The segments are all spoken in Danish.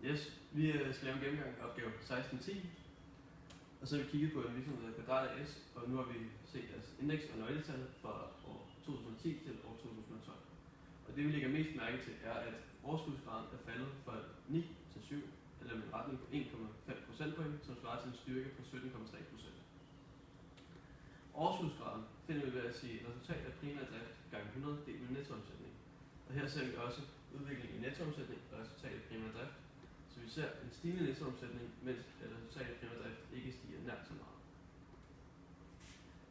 Yes, vi skal lave en gennemgang af opgave 16.10, og så har vi kigget på en virksomhed, der hedder Kvadrat AS, og nu har vi set deres indeks og nøgletal fra år 2010 til år 2012. Og det vi lægger mest mærke til er, at overskudsgraden er faldet fra 9 til 7, eller med en retning på 1,5 procentpoint, som svarer til en styrke på 17,3%. Overskudsgraden finder vi ved at sige resultat af primær drift gange 100 delt med nettoomsætning. Og her ser vi også udviklingen i nettoomsætning og resultat af primær drift. Så vi ser en stigende nettoomsætning, mens resultatet af primær drift ikke stiger nær så meget.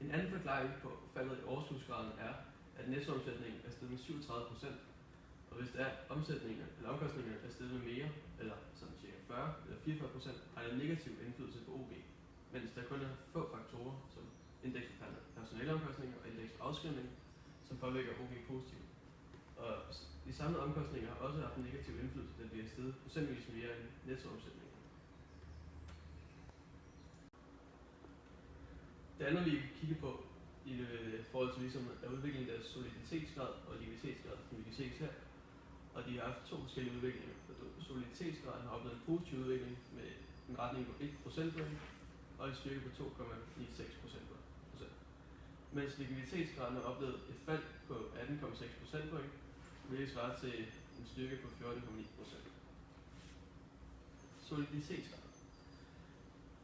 En anden forklaring på faldet i overskudsgraden er, at nettoomsætningen er steget med 37%, og hvis der er omsætninger eller omkostninger er steget med mere, eller sådan cirka 40 eller 44%, har det en negativ indflydelse på OB, mens der kun er få faktorer, som indeks for personaleomkostninger og indeks for afskrivning, som påvirker OB positivt. Og de samlede omkostninger har også haft en negativ indflydelse, da de er steget procentvis mere end nettoomsætningen. Det andet vi kigger på i forhold til ligesom er udviklingen af deres soliditetsgrad og likviditetsgrad, som vi kan se her. Og de har haft to forskellige udviklinger. Soliditetsgraden har opnået en positiv udvikling med en retning på 1 procentpoint og en styrke på 2,96%. Mens likviditetsgraden har oplevet et fald på 18,6 procentpoint, hvilket svarer til en styrke på 14,9%.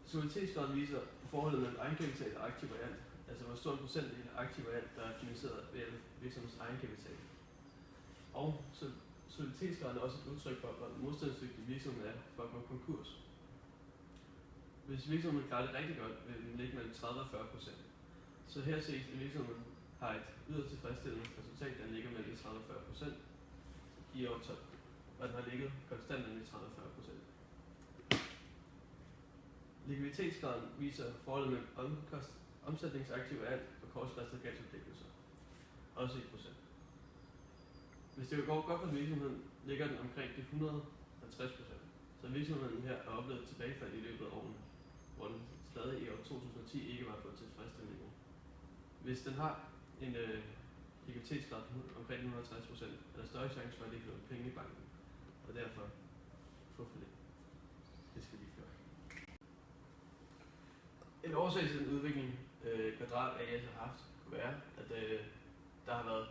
Soliditetsgraden viser forholdet mellem egenkapital og aktiv variant, altså hvor stor en procentdel af aktiv variant, der er finansieret ved virksomhedens egenkapital. Og soliditetsgraden er også et udtryk for, hvor modstandsdygtig virksomheden er for at gå konkurs. Hvis virksomheden klarer det rigtig godt, vil den ligge mellem 30 og 40%. Så her ses, at virksomheden har et yderst tilfredsstillende resultat, der ligger mellem 30 og 40% i år 12, og den har ligget konstant mellem 30 og 40%. Likviditetsgraden viser forholdet mellem omsætningsaktiv variant og kortfristede gældsforpligtelser, også i procent. Hvis det går godt for virksomheden, ligger den omkring de 150%. Så virksomheden her har oplevet tilbagefald i løbet af årene, hvor den stadig i år 2010 ikke var på et tilfredsstillende niveau. Hvis den har en likviditetsgrad på omkring 150%, er der større chance for, at det kan låne penge i banken, og derfor få for det. Det skal vi gøre. En årsag til den udvikling, Kvadrat AS har haft, kunne være, at der har været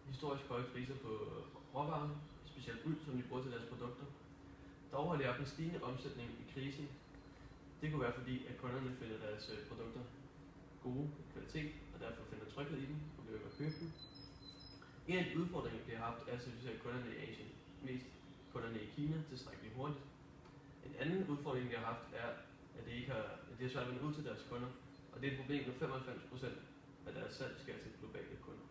historisk høje priser på råvarer, specielt uld, som de bruger til deres produkter. Dog har de haft en stigende omsætning i krisen. Det kunne være fordi, at kunderne finder deres produkter gode kvalitet, og derfor finder tryghed i dem og vil at købe dem. En af de udfordringer, de har haft, er at servicere kunderne i Asien, mest kunderne i Kina, tilstrækkeligt hurtigt. En anden udfordring, de har haft, er, at de har svært at vende ud til deres kunder, og det er et problem, når 95% af deres salg skal til globale kunder.